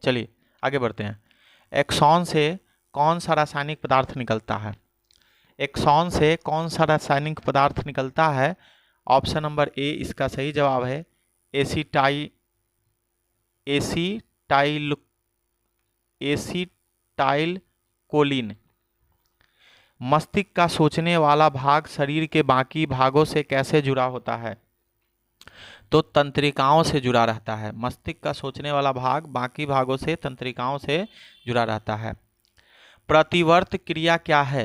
चलिए आगे बढ़ते हैं। एक्सॉन से कौन सा रासायनिक पदार्थ निकलता है? एक्सॉन से कौन सा रासायनिक पदार्थ निकलता है? ऑप्शन नंबर ए इसका सही जवाब है एसीटाइल कोलिन। मस्तिष्क का सोचने वाला भाग शरीर के बाकी भागों से कैसे जुड़ा होता है? तो तंत्रिकाओं से जुड़ा रहता है। मस्तिष्क का सोचने वाला भाग बाकी भागों से तंत्रिकाओं से जुड़ा रहता है। प्रतिवर्त क्रिया क्या है?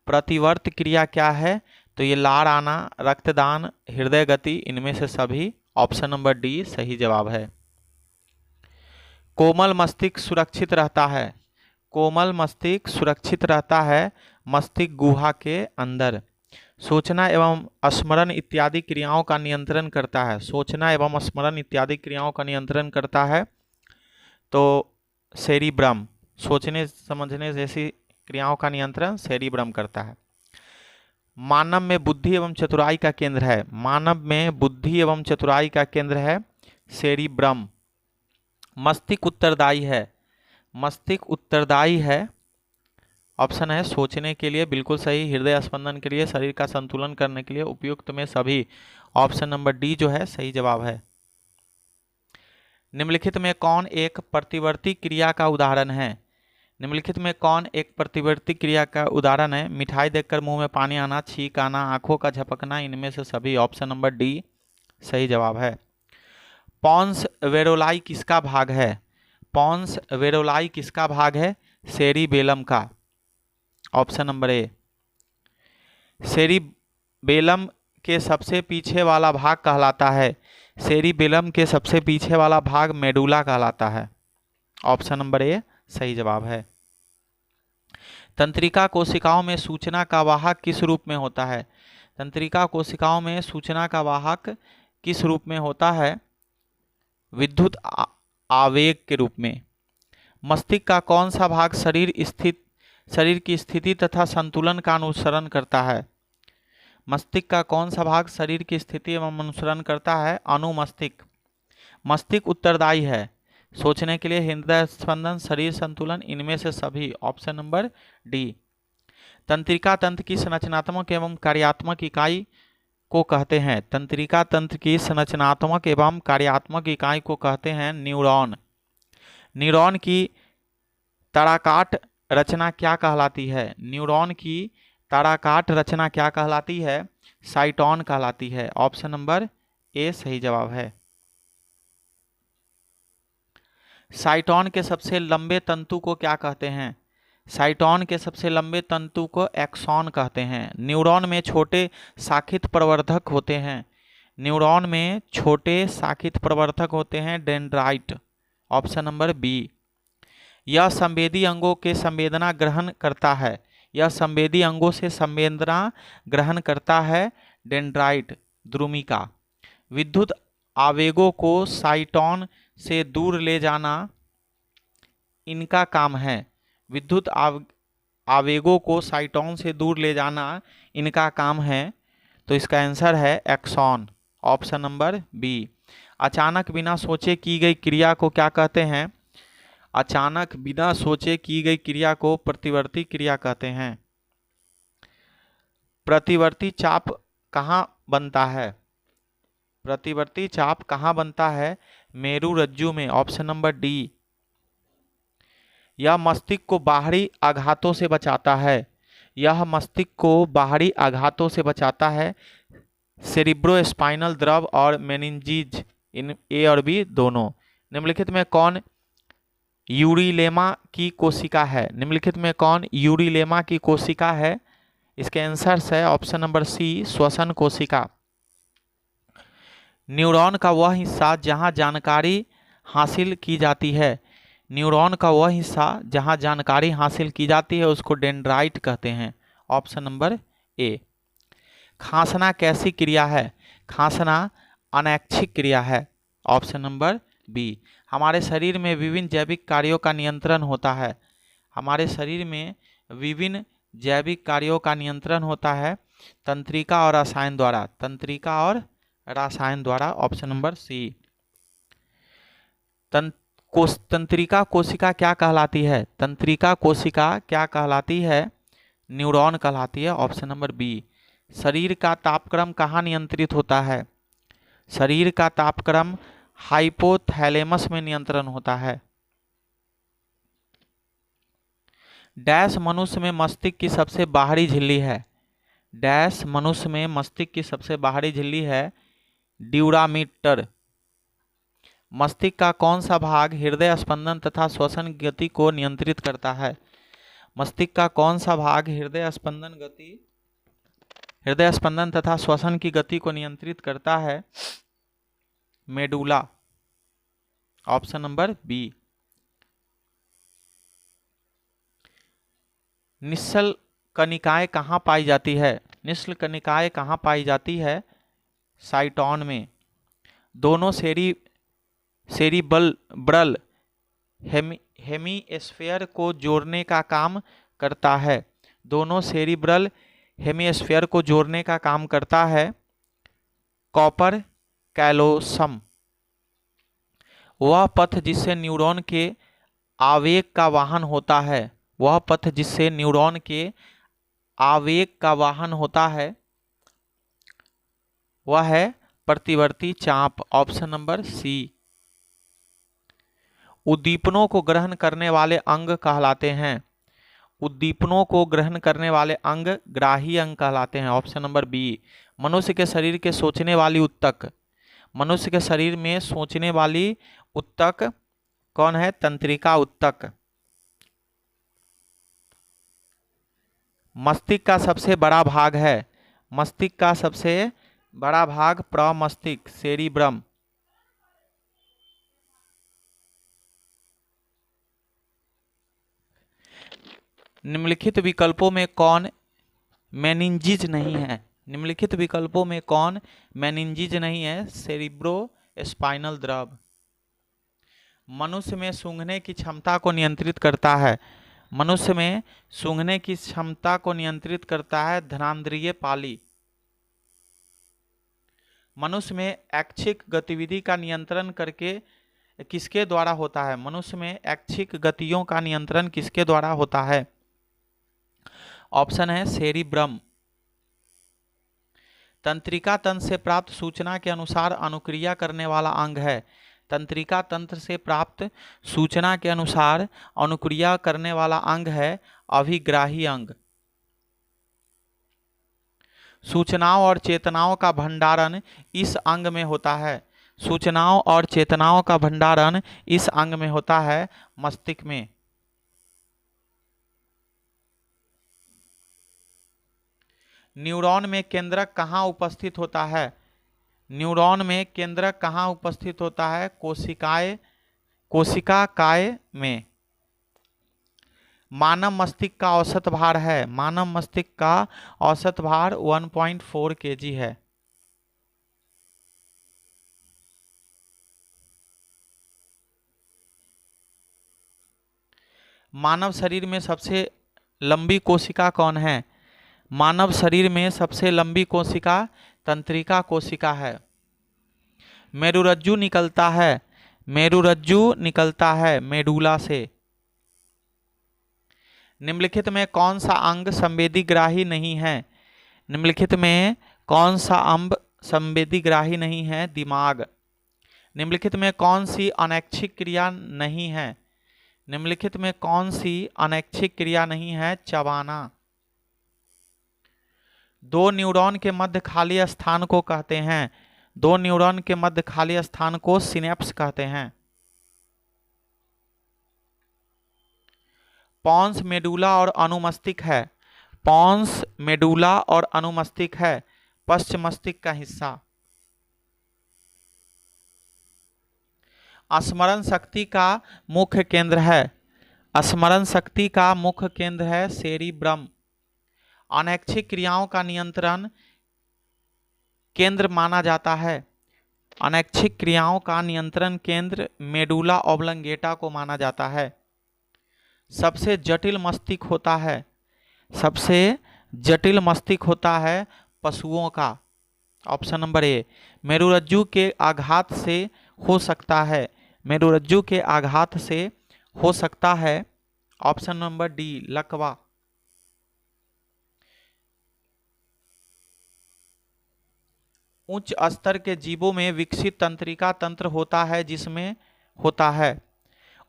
प्रतिवर्त क्रिया क्या है? तो ये लार आना, रक्तदान, हृदय गति, इनमें से सभी। ऑप्शन नंबर डी सही जवाब है। कोमल मस्तिष्क सुरक्षित रहता है। कोमल मस्तिष्क सुरक्षित रहता है मस्तिष्क गुहा के अंदर। सोचना एवं स्मरण इत्यादि क्रियाओं का नियंत्रण करता है। सोचना एवं स्मरण इत्यादि क्रियाओं का नियंत्रण करता है तो सेरिब्रम। सोचने समझने जैसी क्रियाओं का नियंत्रण सेरिब्रम करता है। मानव में बुद्धि एवं चतुराई का केंद्र है। मानव में बुद्धि एवं चतुराई का केंद्र है सेरिब्रम। मस्तिष्क उत्तरदायी है। मस्तिष्क उत्तरदायी है। ऑप्शन है सोचने के लिए, बिल्कुल सही। हृदय स्पंदन के लिए, शरीर का संतुलन करने के लिए, उपयुक्त में सभी। ऑप्शन नंबर डी जो है सही जवाब है। निम्नलिखित में कौन एक प्रतिवर्ती क्रिया का उदाहरण है? निम्नलिखित में कौन एक प्रतिवर्ती क्रिया का उदाहरण है? मिठाई देखकर मुंह में पानी आना, छींक आना, आंखों का झपकना, इनमें से सभी। ऑप्शन नंबर डी सही जवाब है। पॉन्स वेरोलाई किसका भाग है? पॉन्स वेरोलाई किसका भाग है? सेरिबेलम का। Option number A. सेरिबेलम के सबसे पीछे वाला भाग कहलाता है। सेरिबेलम के सबसे पीछे वाला भाग मेडुला कहलाता है। ऑप्शन नंबर ए सही जवाब है। तंत्रिका कोशिकाओं में सूचना का वाहक किस रूप में होता है? तंत्रिका कोशिकाओं में सूचना का वाहक किस रूप में होता है? विद्युत आवेग के रूप में। मस्तिष्क का कौन सा भाग शरीर की स्थिति तथा संतुलन का अनुसरण करता है? मस्तिष्क का कौन सा भाग शरीर की स्थिति एवं अनुसरण करता है? अनुमस्तिष्क। मस्तिष्क उत्तरदायी है सोचने के लिए, हृदय स्पंदन, शरीर संतुलन, इनमें से सभी। Option number D. तंत्रिका तंत्र की संरचनात्मक एवं कार्यात्मक इकाई को कहते हैं। तंत्रिका तंत्र की संरचनात्मक एवं कार्यात्मक इकाई को कहते हैं न्यूरॉन। न्यूरॉन की ताराकाट रचना क्या कहलाती है? न्यूरॉन की ताराकाट रचना क्या कहलाती है? साइटोन कहलाती है। ऑप्शन नंबर ए सही जवाब है। साइटोन के सबसे लंबे तंतु को क्या कहते हैं? साइटोन के सबसे लंबे तंतु को एक्सॉन कहते हैं। न्यूरॉन में छोटे शाखित प्रवर्धक होते हैं। न्यूरॉन में छोटे शाखित प्रवर्धक होते हैं डेंड्राइट। Option number B. यह संवेदी अंगों के संवेदना ग्रहण करता है। यह संवेदी अंगों से संवेदना ग्रहण करता है डेंड्राइट द्रुमिका। विद्युत आवेगों को साइटोन से दूर ले जाना इनका काम है। विद्युत आवेगों को साइटोन से दूर ले जाना इनका काम है। तो इसका आंसर है एक्सॉन। Option number B. अचानक बिना सोचे की गई क्रिया को क्या कहते हैं? अचानक बिना सोचे की गई क्रिया को प्रतिवर्ती क्रिया कहते हैं। प्रतिवर्ती चाप कहाँ बनता है? प्रतिवर्ती चाप कहाँ बनता है? मेरुरज्जु में। Option number D. यह मस्तिष्क को बाहरी आघातों से बचाता है। यह मस्तिष्क को बाहरी आघातों से बचाता है। सेरिब्रोस्पाइनल द्रव और मेनिंजीज, इन ए और बी दोनों। निम्नलिखित में कौन यूरिलेमा की कोशिका है? निम्नलिखित में कौन यूरिलेमा की कोशिका है? इसके आंसर है ऑप्शन नंबर सी श्वसन कोशिका। न्यूरॉन का वह हिस्सा जहां जानकारी हासिल की जाती है। न्यूरॉन का वह हिस्सा जहां जानकारी हासिल की जाती है उसको डेंड्राइट कहते हैं। Option number A. खांसना कैसी क्रिया है? खांसना अनैच्छिक क्रिया है। Option number B. हमारे शरीर में विभिन्न जैविक कार्यों का नियंत्रण होता है। हमारे शरीर में विभिन्न जैविक कार्यों का नियंत्रण होता है तंत्रिका और रसायन द्वारा। तंत्रिका और रसायन द्वारा। Option number C. तंत्रिका कोशिका क्या कहलाती है? तंत्रिका कोशिका क्या कहलाती है? न्यूरॉन कहलाती है। Option number B. शरीर का तापक्रम कहाँ नियंत्रित होता है? शरीर का तापक्रम हाइपोथैलेमस में नियंत्रण होता है। डैश मनुष्य में मस्तिष्क की सबसे बाहरी झिल्ली है? डैश मनुष्य में मस्तिष्क की सबसे बाहरी झिल्ली है? ड्यूरामीटर। मस्तिष्क का कौन सा भाग हृदय स्पंदन तथा श्वसन गति को नियंत्रित करता है? मस्तिष्क का कौन सा भाग हृदय स्पंदन तथा श्वसन की गति को नियंत्रित करता है? मेडुला। Option number B. निश्चल कणिकाएं कहाँ पाई जाती है? निश्चल कणिकाएं कहाँ पाई जाती है? साइटोन में। दोनों सेरिब्रल हेमीस्फेयर को जोड़ने का काम करता है। दोनों सेरिब्रल हेमीस्फेयर को जोड़ने का काम करता है कॉपर कैलोसम। वह पथ जिससे न्यूरॉन के आवेग का वाहन होता है, वह पथ जिससे न्यूरॉन के आवेग का वाहन होता है, वह है प्रतिवर्ती चाप। ऑप्शन नंबर सी। उद्दीपनों को ग्रहण करने वाले अंग कहलाते हैं? उद्दीपनों को ग्रहण करने वाले अंग ग्राही अंग कहलाते हैं। Option number B. मनुष्य के शरीर के सोचने वाली उत्तक, मनुष्य के शरीर में सोचने वाली उत्तक कौन है? तंत्रिका उत्तक। मस्तिष्क का सबसे बड़ा भाग है? मस्तिष्क का सबसे बड़ा भाग प्रमस्तिष्क सेरिब्रम। निम्नलिखित विकल्पों में कौन मेनिंजीज नहीं है? निम्नलिखित विकल्पों में कौन मेनिंजीज नहीं है? सेरिब्रो स्पाइनल द्रव। मनुष्य में सूंघने की क्षमता को नियंत्रित करता है? मनुष्य में सूंघने की क्षमता को नियंत्रित करता है धनांद्रिय पाली। मनुष्य में ऐच्छिक गतिविधि का नियंत्रण करके किसके द्वारा होता है? मनुष्य में ऐच्छिक गतियों का नियंत्रण किसके द्वारा होता है? ऑप्शन है सेरिब्रम। तंत्रिका तंत्र से प्राप्त सूचना के अनुसार अनुक्रिया करने वाला अंग है? तंत्रिका तंत्र से प्राप्त सूचना के अनुसार अनुक्रिया करने वाला अंग है अभिग्राही अंग। सूचनाओं और चेतनाओं का भंडारण इस अंग में होता है? सूचनाओं और चेतनाओं का भंडारण इस अंग में होता है मस्तिष्क में। न्यूरॉन में केंद्रक कहाँ उपस्थित होता है? न्यूरॉन में केंद्रक कहाँ उपस्थित होता है? कोशिका काय में। मानव मस्तिष्क का औसत भार है? मानव मस्तिष्क का औसत भार 1.4 kg है। मानव शरीर में सबसे लंबी कोशिका कौन है? मानव शरीर में सबसे लंबी कोशिका तंत्रिका कोशिका है। मेरुरज्जु निकलता है? मेरुरज्जु निकलता है मेडुला से। निम्नलिखित में कौन सा अंग संवेदीग्राही नहीं है? निम्नलिखित में कौन सा अंग संवेदीग्राही नहीं है? दिमाग। निम्नलिखित में कौन सी अनैच्छिक क्रिया नहीं है? निम्नलिखित में कौन सी अनैच्छिक क्रिया नहीं है? चबाना। दो न्यूरॉन के मध्य खाली स्थान को कहते हैं? दो न्यूरॉन के मध्य खाली स्थान को सिनेप्स कहते हैं। पॉन्स मेडुला और अनुमस्तिष्क है? पॉन्स मेडुला और अनुमस्तिष्क है पश्च मस्तिष्क का हिस्सा। स्मरण शक्ति का मुख्य केंद्र है? स्मरण शक्ति का मुख्य केंद्र है सेरिब्रम। अनैच्छिक क्रियाओं का नियंत्रण केंद्र माना जाता है? अनैच्छिक क्रियाओं का नियंत्रण केंद्र मेडुला ऑब्लंगेटा को माना जाता है। सबसे जटिल मस्तिष्क होता है? सबसे जटिल मस्तिष्क होता है पशुओं का। Option number A. मेरुरज्जु के आघात से हो सकता है? मेरुरज्जु के आघात से हो सकता है। ऑप्शन नंबर डी लकवा। उच्च स्तर के जीवों में विकसित तंत्रिका तंत्र होता है जिसमें होता है।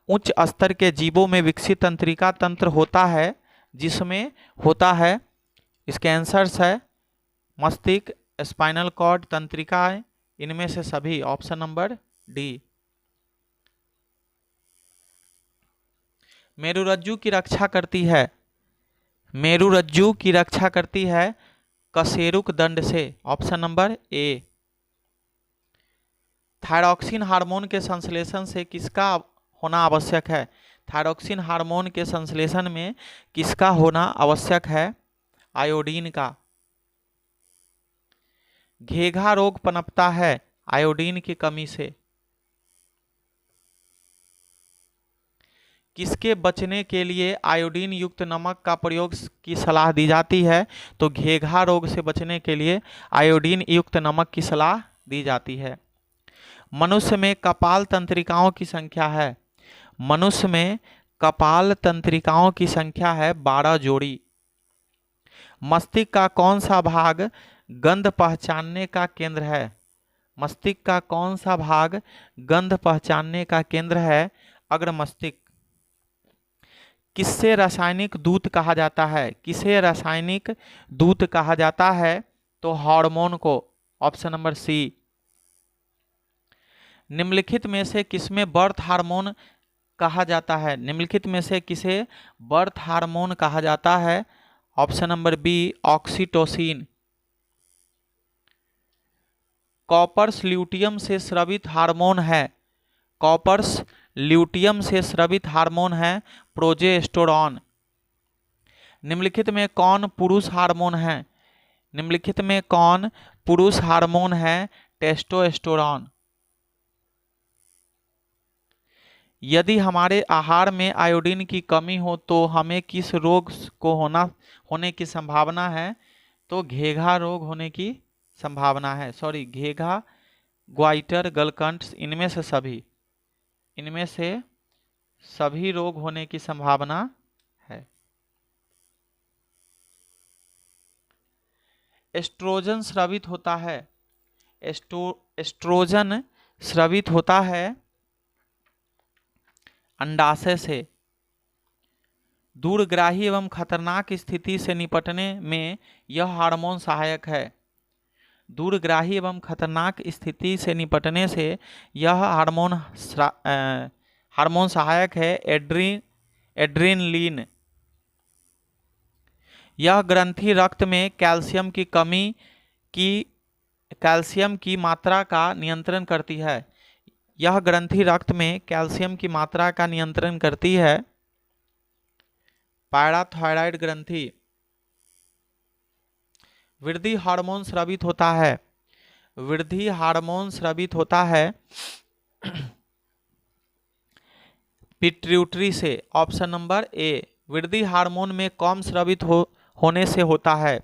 उच्च स्तर के जीवों में विकसित तंत्रिका तंत्र होता है जिसमें होता है। इसके आंसर्स है मस्तिष्क, स्पाइनल कॉर्ड, तंत्रिकाएं, इनमें से सभी। Option number D. मेरुरज्जु की रक्षा करती है। मेरुरज्जु की रक्षा करती है कशेरुक दंड से। Option number A. Thyroxine hormone के संश्लेषण से किसका होना आवश्यक है? थायरॉक्सिन हार्मोन के संश्लेषण में किसका होना आवश्यक है? आयोडीन का। घेघा रोग पनपता है आयोडीन की कमी से। किसके बचने के लिए आयोडीन युक्त नमक का प्रयोग की सलाह दी जाती है? तो घेघा रोग से बचने के लिए आयोडीन युक्त नमक की सलाह दी जाती है। मनुष्य में कपाल तंत्रिकाओं की संख्या है। मनुष्य में कपाल तंत्रिकाओं की संख्या है 12 जोड़ी। मस्तिष्क का कौन सा भाग गंध पहचानने का केंद्र है? मस्तिष्क का कौन सा भाग गंध पहचानने का केंद्र है? अग्र मस्तिष्क। किससे रासायनिक दूत कहा जाता है? किसे रासायनिक दूत कहा जाता है? तो हार्मोन को। Option number C. निम्नलिखित में से किसमें बर्थ हार्मोन कहा जाता है? निम्नलिखित में से किसे बर्थ हार्मोन कहा जाता है? Option number B oxytocin. Corpus luteum से स्रावित हार्मोन है। कॉपर्स ल्यूटियम से स्रावित हार्मोन है प्रोजेस्टेरोन। निम्नलिखित में कौन पुरुष हार्मोन है? निम्नलिखित में कौन पुरुष हार्मोन है? टेस्टोस्टेरोन। यदि हमारे आहार में आयोडीन की कमी हो तो हमें किस रोग को होने की संभावना है? तो घेघा रोग होने की संभावना है। सॉरी, घेघा, ग्वाइटर, गलकंठ, इनमें से सभी रोग होने की संभावना है। एस्ट्रोजन स्रावित होता है। एस्ट्रोजन स्रावित होता है अंडाशय से। दूरग्राही एवं खतरनाक स्थिति से निपटने में यह हार्मोन सहायक है। दूरग्राही एवं खतरनाक स्थिति से निपटने से यह हार्मोन सहायक है एड्रेनलिन। यह ग्रंथि रक्त में कैल्शियम की मात्रा का नियंत्रण करती है। यह ग्रंथि रक्त में कैल्शियम की मात्रा का नियंत्रण करती है। पैराथायराइड ग्रंथि। वृद्धि हार्मोन स्रावित होता है। वृद्धि हार्मोन स्रावित होता है पिट्यूटरी से। Option number A. वृद्धि हार्मोन में कम स्रावित होने से होता है।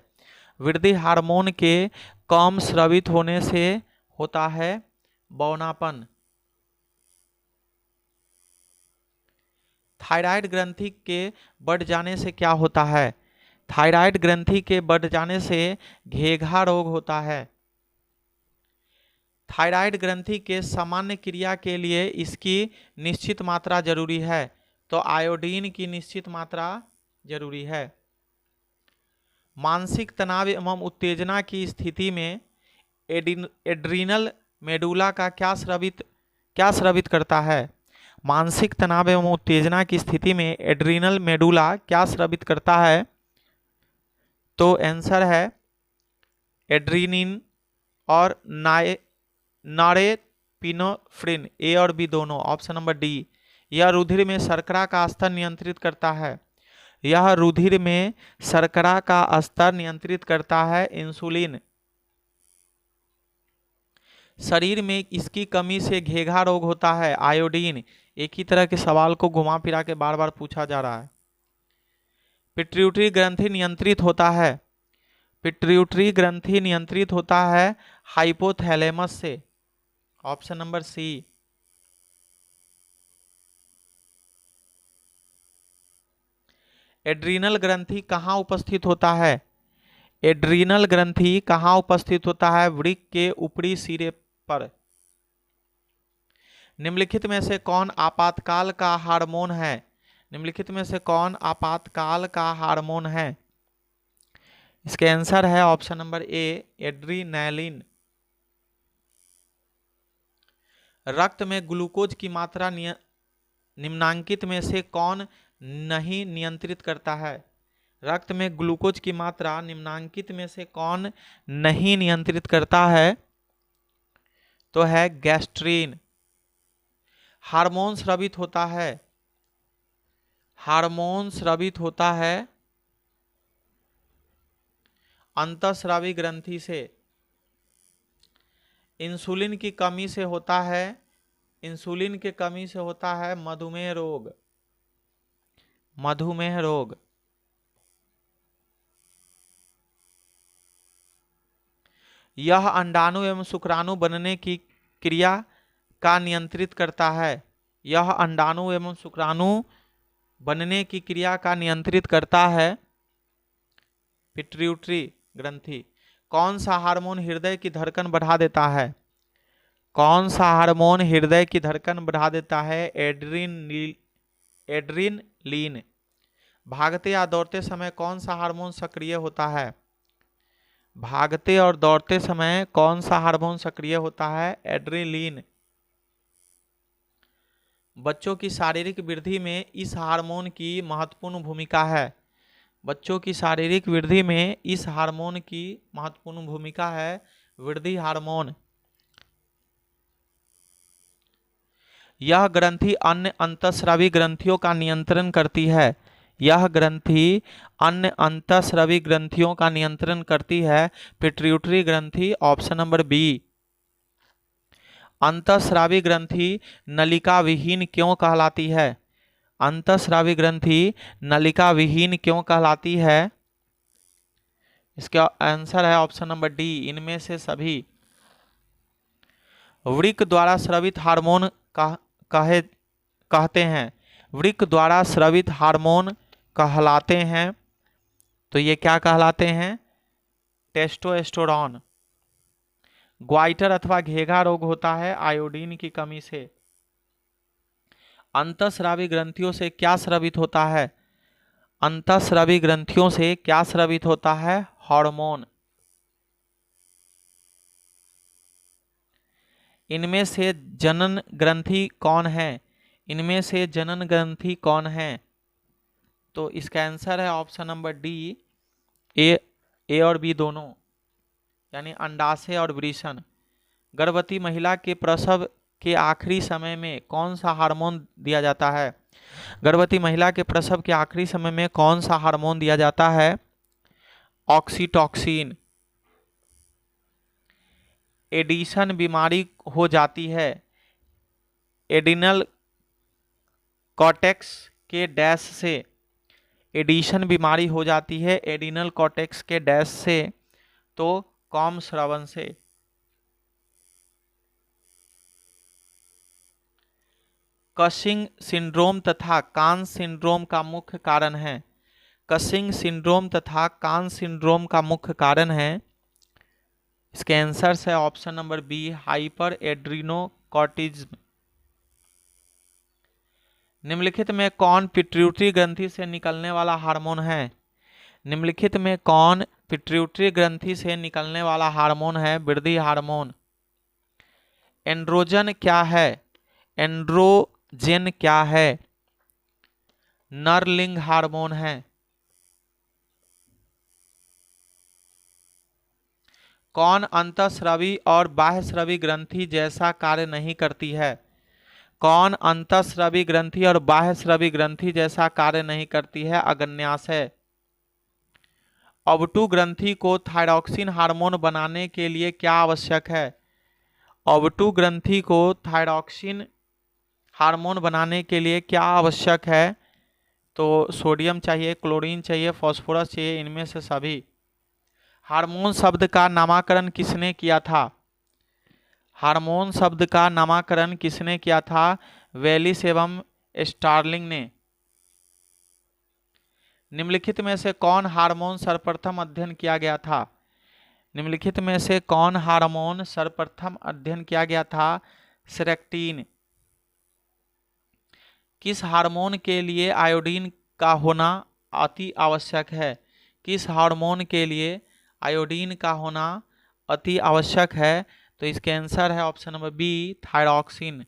वृद्धि हार्मोन के कम स्रावित होने से होता है बौनापन। थायराइड ग्रंथि के बढ़ जाने से क्या होता है? थायराइड ग्रंथि के बढ़ जाने से घेघा रोग होता है। थायराइड ग्रंथि के सामान्य क्रिया के लिए इसकी निश्चित मात्रा जरूरी है। तो आयोडीन की निश्चित मात्रा जरूरी है। मानसिक तनाव एवं उत्तेजना की स्थिति में एड्रीनल मेडुला का क्या स्रावित करता है? मानसिक तनाव एवं उत्तेजना की स्थिति में एड्रीनल मेडुला क्या स्रावित करता है? तो आंसर है एड्रीनिन और नॉरेपिनेफ्रिन, ए और बी दोनों। Option number D. यह रुधिर में शर्करा का स्तर नियंत्रित करता है। यह रुधिर में शर्करा का स्तर नियंत्रित करता है इंसुलिन। शरीर में इसकी कमी से घेघा रोग होता है आयोडीन। एक ही तरह के सवाल को घुमा फिरा के बार बार पूछा जा रहा है। पिट्यूटरी ग्रंथि नियंत्रित होता है। पिट्यूटरी ग्रंथि नियंत्रित होता है हाइपोथैलेमस से। ऑप्शन नंबर सी। एड्रीनल ग्रंथि कहाँ उपस्थित होता है? एड्रीनल ग्रंथि कहाँ उपस्थित होता है? वृक्क के ऊपरी सिरे पर। निम्नलिखित में से कौन आपातकाल का हार्मोन है? निम्नलिखित में से कौन आपातकाल का हार्मोन है? इसके आंसर है ऑप्शन नंबर ए, एड्रीनैलिन। रक्त में ग्लूकोज की मात्रा निम्नांकित में से कौन नहीं नियंत्रित करता है? रक्त में ग्लूकोज की मात्रा निम्नांकित में से कौन नहीं नियंत्रित करता है? तो है गैस्ट्रीन। हार्मोन स्रावित होता है, हार्मोन स्रावित होता है अंतःस्रावी ग्रंथि से। इंसुलिन की कमी से होता है, इंसुलिन की कमी से होता है मधुमेह रोग, मधुमेह रोग। यह अंडाणु एवं शुक्राणु बनने की क्रिया का नियंत्रित करता है। यह अंडाणु एवं शुक्राणु बनने की क्रिया का नियंत्रित करता है पिट्यूटरी ग्रंथि। कौन सा हार्मोन हृदय की धड़कन बढ़ा देता है? कौन सा हार्मोन हृदय की धड़कन बढ़ा देता है? एड्रीनलीन। भागते या दौड़ते समय कौन सा हार्मोन सक्रिय होता है? भागते और दौड़ते समय कौन सा हार्मोन सक्रिय होता है? एड्रेनलिन। बच्चों की शारीरिक वृद्धि में इस हार्मोन की महत्वपूर्ण भूमिका है। बच्चों की शारीरिक वृद्धि में इस हार्मोन की महत्वपूर्ण भूमिका है, वृद्धि हार्मोन। यह ग्रंथि अन्य अंतःस्रावी ग्रंथियों का नियंत्रण करती है। यह ग्रंथि अन्य अंतःस्रावी ग्रंथियों का नियंत्रण करती है, पिट्यूटरी ग्रंथि, ऑप्शन नंबर बी। अंतःस्रावी ग्रंथि नलिका विहीन क्यों कहलाती है? अंतःस्रावी ग्रंथि नलिका विहीन क्यों कहलाती है? इसका आंसर है ऑप्शन नंबर डी, इनमें से सभी। वृक्क द्वारा स्रावित हार्मोन कहते हैं, वृक्क द्वारा स्रावित हार्मोन कहलाते हैं। तो ये क्या कहलाते हैं? टेस्टोस्टेरोन। ग्वाइटर अथवा घेघा रोग होता है आयोडीन की कमी से। अंतःस्रावी ग्रंथियों से क्या स्रावित होता है? अंतःस्रावी ग्रंथियों से क्या स्रावित होता है? हार्मोन। इनमें से जनन ग्रंथि कौन है? इनमें से जनन ग्रंथि कौन है? तो इसका आंसर है ऑप्शन नंबर डी, ए और बी दोनों, यानी अंडाशय और वृषण। गर्भवती महिला के प्रसव के आखिरी समय में कौन सा हार्मोन दिया जाता है? गर्भवती महिला के प्रसव के आखिरी समय में कौन सा हार्मोन दिया जाता है? ऑक्सीटॉक्सिन। एडिशन बीमारी हो जाती है एडिनल कॉर्टेक्स के डैश से। एडिशन बीमारी हो जाती है एडिनल कॉर्टेक्स के डैश से, तो कम श्रवण से। कशिंग सिंड्रोम तथा कान सिंड्रोम का मुख्य कारण है। कशिंग सिंड्रोम तथा कान सिंड्रोम का मुख्य कारण है। इसके आंसर है ऑप्शन नंबर बी, हाइपर एड्रीनोकॉर्टिज्म। निम्नलिखित में कौन पिट्यूटरी ग्रंथि से निकलने वाला हार्मोन है? निम्नलिखित में कौन पिट्यूटरी ग्रंथि से निकलने वाला हार्मोन है? वृद्धि हार्मोन। एंड्रोजन क्या है? एंड्रोजन क्या है? नरलिंग हार्मोन है। कौन अंतःस्रावी और बाह्यस्रावी ग्रंथि जैसा कार्य नहीं करती है? कौन अंतःस्रावी ग्रंथि और बाह्यस्रावी ग्रंथि जैसा कार्य नहीं करती है? अग्न्याशय। OV2 ग्रंथि को थायरॉक्सिन हार्मोन बनाने के लिए क्या आवश्यक है? OV2 ग्रंथि को थायरॉक्सिन हार्मोन बनाने के लिए क्या आवश्यक है? तो सोडियम चाहिए, क्लोरीन चाहिए, फास्फोरस चाहिए, इनमें से सभी। हार्मोन शब्द का नामकरण किसने किया था? हार्मोन शब्द का नामकरण किसने किया था? वेलिस एवं स्टार्लिंग ने। निम्नलिखित में से कौन हार्मोन सर्वप्रथम अध्ययन किया गया था? निम्नलिखित में से कौन हार्मोन सर्वप्रथम अध्ययन किया गया था? सेरेक्टिन। किस हार्मोन के लिए आयोडीन का होना अति आवश्यक है? किस हार्मोन के लिए आयोडीन का होना अति आवश्यक है? तो इसके आंसर है ऑप्शन नंबर बी, थायरॉक्सिन।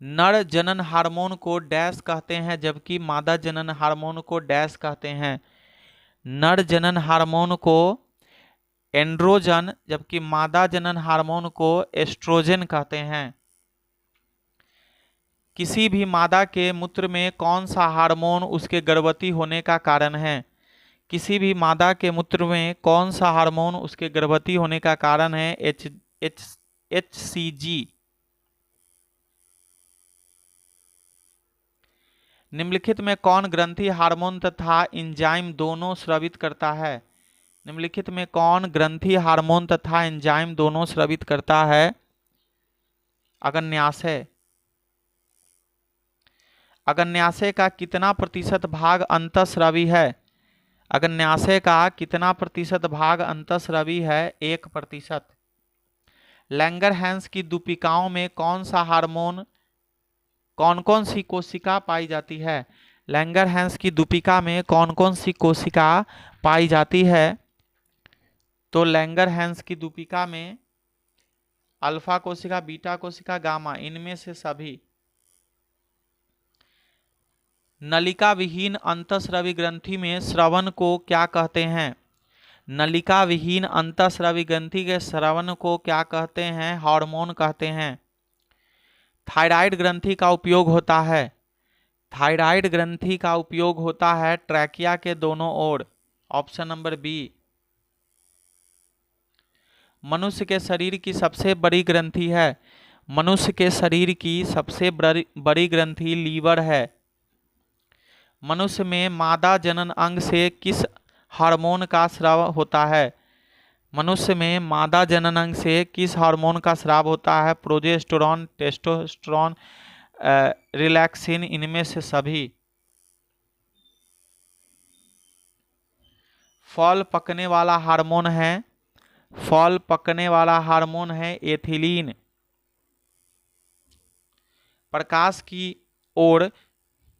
नर जनन हार्मोन को डैश कहते हैं जबकि मादा जनन हार्मोन को डैश कहते हैं? नर जनन हार्मोन को एंड्रोजन जबकि मादा जनन हार्मोन को एस्ट्रोजन कहते हैं। किसी भी मादा के मूत्र में कौन सा हार्मोन उसके गर्भवती होने का कारण है? किसी भी मादा के मूत्र में कौन सा हार्मोन उसके गर्भवती होने का कारण है? HCG। निम्नलिखित में कौन ग्रंथि हार्मोन तथा एंजाइम दोनों स्रावित करता है? निम्नलिखित में कौन ग्रंथि हार्मोन तथा एंजाइम दोनों स्रावित करता है? अग्न्याशय। अग्न्याशय का कितना प्रतिशत भाग अंतःस्रावी है? अग्न्याशय का कितना प्रतिशत भाग अंतःस्रावी है? 1%। लैंगरहैंस की दूपिकाओं में कौन सा हार्मोन, कौन कौन सी कोशिका पाई जाती है? लैंगरहैंस की दूपिका में कौन कौन सी कोशिका पाई जाती है? तो लैंगरहैंस की दूपिका में अल्फा कोशिका, बीटा कोशिका, गामा, इनमें से सभी। नलिका विहीन अंतःस्रावी ग्रंथि में स्रवन को क्या कहते हैं? नलिका विहीन अंतःस्रावी ग्रंथि के स्रवन को क्या कहते हैं? हार्मोन कहते हैं। थायराइड ग्रंथि का उपयोग होता है? थायराइड ग्रंथि का उपयोग होता है ट्रैकिया के दोनों ओर। Option number B. मनुष्य के शरीर की सबसे बड़ी ग्रंथि है? मनुष्य के शरीर की सबसे बड़ी ग्रंथि लीवर है। मनुष्य में मादा जनन अंग से किस हार्मोन का स्राव होता है? मनुष्य में मादा जनन अंग से किस हार्मोन का स्राव होता है? प्रोजेस्टेरोन, टेस्टोस्टेरोन, रिलैक्सिन, इनमें से सभी। फल पकने वाला हार्मोन है? फल पकने वाला हार्मोन है एथिलीन। प्रकाश की ओर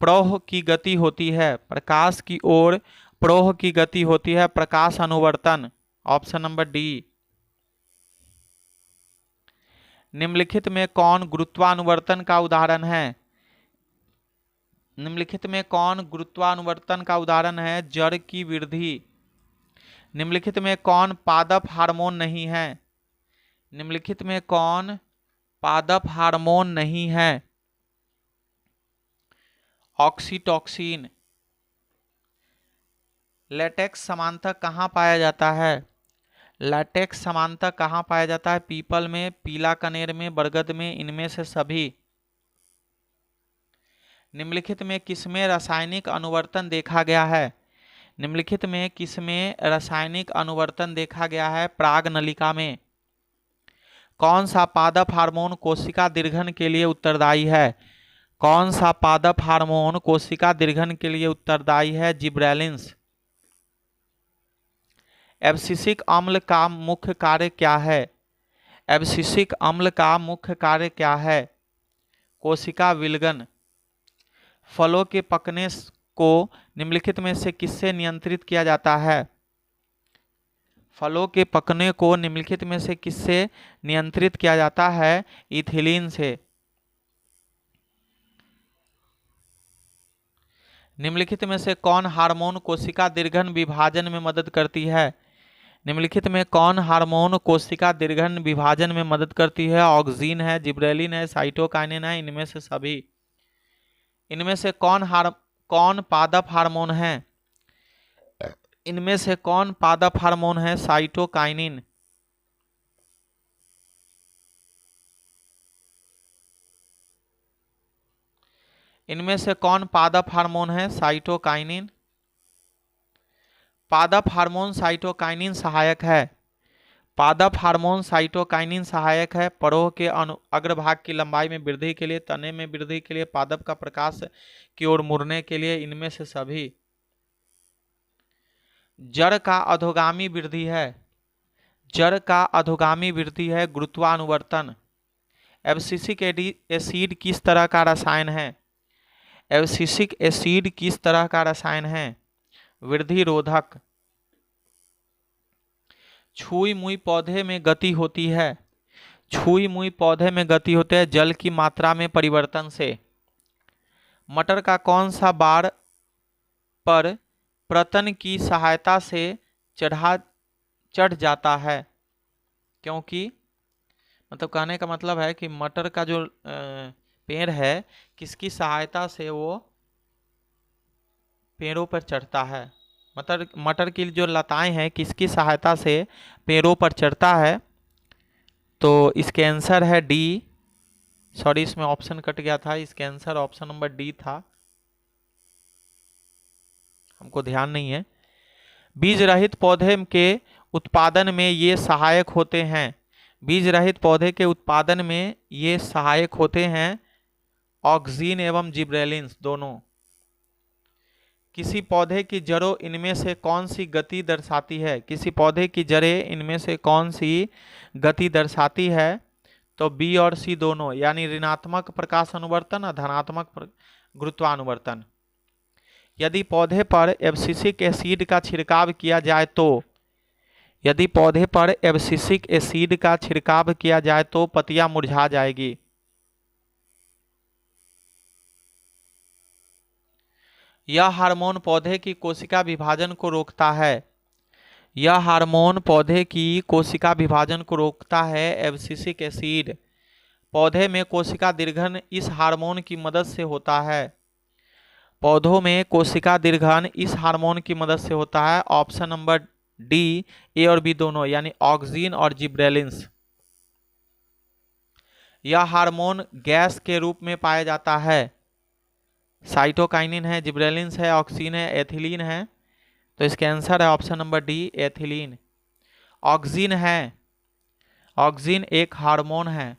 प्रौह की गति होती है? प्रकाश की ओर प्रौह की गति होती है प्रकाश अनुवर्तन। Option number D. निम्नलिखित में कौन गुरुत्वानुवर्तन का उदाहरण है? निम्नलिखित में कौन गुरुत्वानुवर्तन का उदाहरण है? जड़ की वृद्धि। निम्नलिखित में कौन पादप हार्मोन नहीं है? निम्नलिखित में कौन पादप हार्मोन नहीं है? ऑक्सीटोसिन। लेटेक्स समानतः कहाँ पाया जाता है? लैटेक्स समानतः कहाँ पाया जाता है? पीपल में, पीला कनेर में, बरगद में, इनमें से सभी। निम्नलिखित में किसमें रासायनिक अनुवर्तन देखा गया है? निम्नलिखित में किसमें रासायनिक अनुवर्तन देखा गया है? प्रागनलिका में। कौन सा पादप हार्मोन कोशिका दीर्घन के लिए उत्तरदायी है? कौन सा पादप हार्मोन कोशिका दीर्घन के लिए उत्तरदायी है? जिब्रेलिन्स। एब्सिसिक अम्ल का मुख्य कार्य क्या है? एब्सिसिक अम्ल का मुख्य कार्य क्या है? कोशिका विलगन। फलों के पकने को निम्नलिखित में से किससे नियंत्रित किया जाता है? फलों के पकने को निम्नलिखित में से किससे नियंत्रित किया जाता है? इथिलीन से। निम्नलिखित में से कौन हार्मोन कोशिका दीर्घन विभाजन में मदद करती है? निम्नलिखित में कौन हार्मोन कोशिका दीर्घन विभाजन में मदद करती है? ऑक्सीन है, जिब्रेलिन है, साइटोकाइनिन है, इनमें से सभी। इनमें से कौन पादप हार्मोन है? इनमें से कौन पादप हार्मोन है? साइटोकाइनिन। इनमें से कौन पादप हार्मोन है? साइटोकाइनिन। पादप हार्मोन साइटोकाइनिन सहायक है। पादप हार्मोन साइटोकाइनिन सहायक है परोह के अग्रभाग की लंबाई में वृद्धि के लिए, तने में वृद्धि के लिए, पादप का प्रकाश की ओर मुड़ने के लिए। इनमें से सभी जड़ का अधोगामी वृद्धि है, जड़ का अधोगामी वृद्धि है गुरुत्वानुवर्तन। एब्सिसिक एसिड किस तरह का रसायन है? एब्सिसिक एसिड किस तरह का रसायन है? वृद्धि रोधक। छुई मुई पौधे में गति होती है, छुई मुई पौधे में गति होती है जल की मात्रा में परिवर्तन से। मटर का कौन सा बाड़ पर प्रतन की सहायता से चढ़ जाता है? क्योंकि मतलब कहने का मतलब है कि मटर का जो पेड़ है किसकी सहायता से वो पेड़ों पर चढ़ता है? मटर की जो लताएं हैं किसकी सहायता से पेड़ों पर चढ़ता है? तो इसके आंसर है डी। सॉरी, इसमें ऑप्शन कट गया था, इसके आंसर ऑप्शन नंबर डी था, हमको ध्यान नहीं है। बीज रहित पौधे के उत्पादन में ये सहायक होते हैं, बीज रहित पौधे के उत्पादन में ये सहायक होते हैं ऑक्सीन एवं जिब्रेलिन्स दोनों। किसी पौधे की जड़ों इनमें से कौन सी गति दर्शाती है? किसी पौधे की जड़ें इनमें से कौन सी गति दर्शाती है? तो बी और सी दोनों, यानी ऋणात्मक प्रकाश अनुवर्तन और धनात्मक गुरुत्वानुवर्तन। यदि पौधे पर एब्सिसिक एसिड का छिड़काव किया जाए तो, यदि पौधे पर एब्सिसिक एसिड का छिड़काव किया जाए तो पत्तियां मुरझा जाएगी। यह हार्मोन पौधे की कोशिका विभाजन को रोकता है, यह हार्मोन पौधे की कोशिका विभाजन को रोकता है एब्सिसिक एसिड। पौधे में कोशिका दीर्घन इस हार्मोन की मदद से होता है, पौधों में कोशिका दीर्घन इस हार्मोन की मदद से होता है। ऑप्शन नंबर डी, ए और बी दोनों, यानी ऑक्सीन और जिब्रेलिन्स। यह हार्मोन गैस के रूप में पाया जाता है, साइटोकाइनिन है, जिब्रेलिन्स है, ऑक्सीन है, एथिलीन है। तो इसके आंसर है option number D, ethylene. Oxygen है, ऑक्सीन एक हार्मोन है।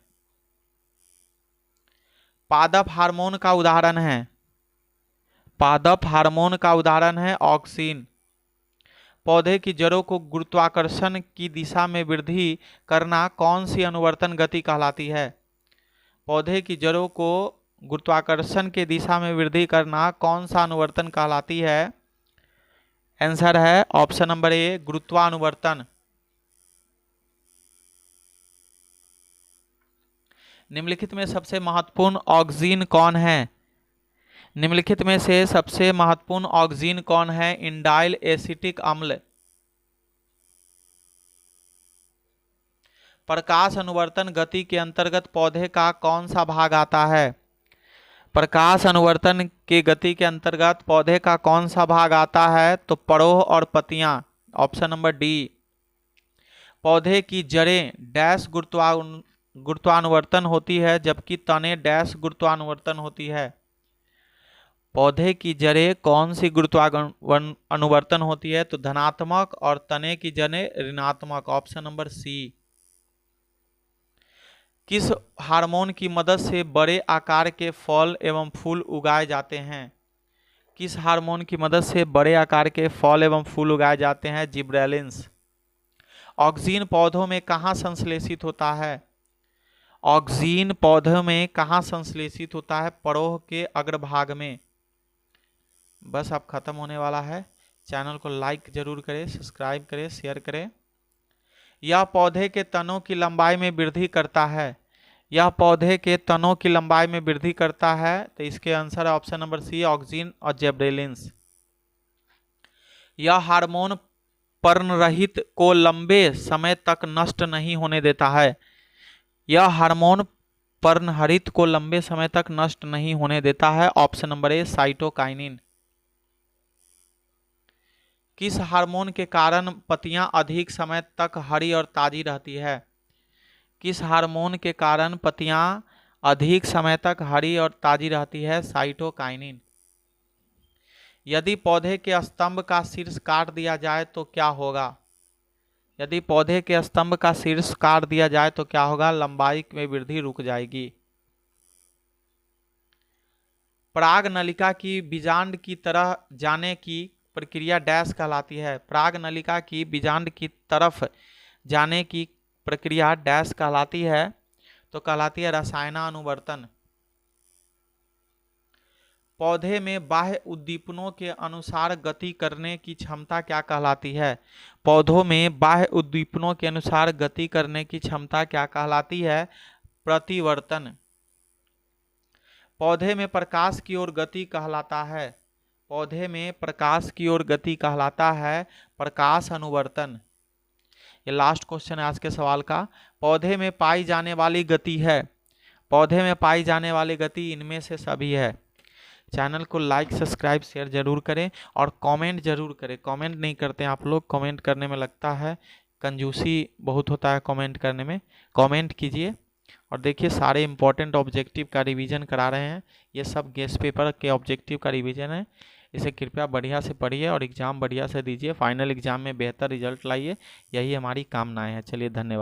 पादप हार्मोन का उदाहरण है, पादप हार्मोन का उदाहरण है ऑक्सीन। पौधे की जड़ों को गुरुत्वाकर्षण की दिशा में वृद्धि करना कौन सी अनुवर्तन गति कहलाती है? पौधे की जड़ों को गुरुत्वाकर्षण की दिशा में वृद्धि करना कौन सा अनुवर्तन कहलाती है? आंसर है ऑप्शन नंबर ए, गुरुत्वानुवर्तन। निम्नलिखित में सबसे महत्वपूर्ण ऑक्सीन कौन है? निम्नलिखित में से सबसे महत्वपूर्ण ऑक्सीन कौन है? इंडाइल एसिटिक अम्ल। प्रकाश अनुवर्तन गति के अंतर्गत पौधे का कौन सा भाग आता है? प्रकाश अनुवर्तन की गति के अंतर्गत पौधे का कौन सा भाग आता है? तो परोह और पत्तियां, ऑप्शन नंबर डी। पौधे की जड़ें डैश गुरुत्वानुवर्तन होती है जबकि तने डैश गुरुत्वानुवर्तन होती है। पौधे की जड़ें कौन सी गुरुत्वानुवर्तन होती है? तो धनात्मक, और तने की जड़ें ऋणात्मक, ऑप्शन नंबर सी। किस हार्मोन की मदद से बड़े आकार के फल एवं फूल उगाए जाते हैं? किस हार्मोन की मदद से बड़े आकार के फल एवं फूल उगाए जाते हैं? जिब्रेलिन्स। ऑक्सीन पौधों में कहाँ संश्लेषित होता है? ऑक्सीन पौधों में कहाँ संश्लेषित होता है? परोह के अग्रभाग में। बस अब खत्म होने वाला है। चैनल को लाइक जरूर करें, सब्सक्राइब करें, शेयर करें। यह पौधे के तनों की लंबाई में वृद्धि करता है, यह पौधे के तनों की लंबाई में वृद्धि करता है। तो इसके आंसर है ऑप्शन नंबर सी, ऑक्सीन और जिब्रेलिन्स। यह हार्मोन पर्णरहित को लंबे समय तक नष्ट नहीं होने देता है, यह हार्मोन पर्णहरित को लंबे समय तक नष्ट नहीं होने देता है। Option number A, cytokinin. किस हार्मोन के कारण पत्तियां अधिक समय तक हरी और ताजी रहती है? किस हार्मोन के कारण पत्तियां अधिक समय तक हरी और ताजी रहती है? साइटोकाइनिन। यदि पौधे के स्तंभ का शीर्ष काट दिया जाए तो क्या होगा? यदि पौधे के स्तंभ का शीर्ष काट दिया जाए तो क्या होगा? लंबाई में वृद्धि रुक जाएगी। पराग नलिका की बीजांड की तरह जाने की प्रक्रिया डैश कहलाती है। पराग नलिका की बीजांड की तरफ जाने की प्रक्रिया डैश कहलाती है, तो कहलाती है रसायनानुवर्तन। पौधे में बाह्य उद्दीपनों के अनुसार गति करने की क्षमता क्या कहलाती है? पौधों में बाह्य उद्दीपनों के अनुसार गति करने की क्षमता क्या कहलाती है? प्रतिवर्तन। पौधे में प्रकाश की ओर गति कहलाता है। पौधे में प्रकाश की ओर गति कहलाता है प्रकाश अनुवर्तन। ये लास्ट क्वेश्चन है आज के सवाल का। पौधे में पाई जाने वाली गति है। पौधे में पाई जाने वाली गति इनमें से सभी है। चैनल को लाइक सब्सक्राइब शेयर जरूर करें और कमेंट जरूर करें। कमेंट नहीं करते हैं आप लोग, कमेंट करने में लगता है कंजूसी बहुत होता है कमेंट करने में। कमेंट कीजिए और देखिए सारे इंपॉर्टेंट ऑब्जेक्टिव का रिवीजन करा रहे हैं। ये सब गेस्ट पेपर के ऑब्जेक्टिव का रिवीजन है। इसे कृपया बढ़िया से पढ़िए और एग्जाम बढ़िया से दीजिए। फाइनल एग्जाम में बेहतर रिजल्ट लाइए, यही हमारी कामनाएं हैं। चलिए धन्यवाद।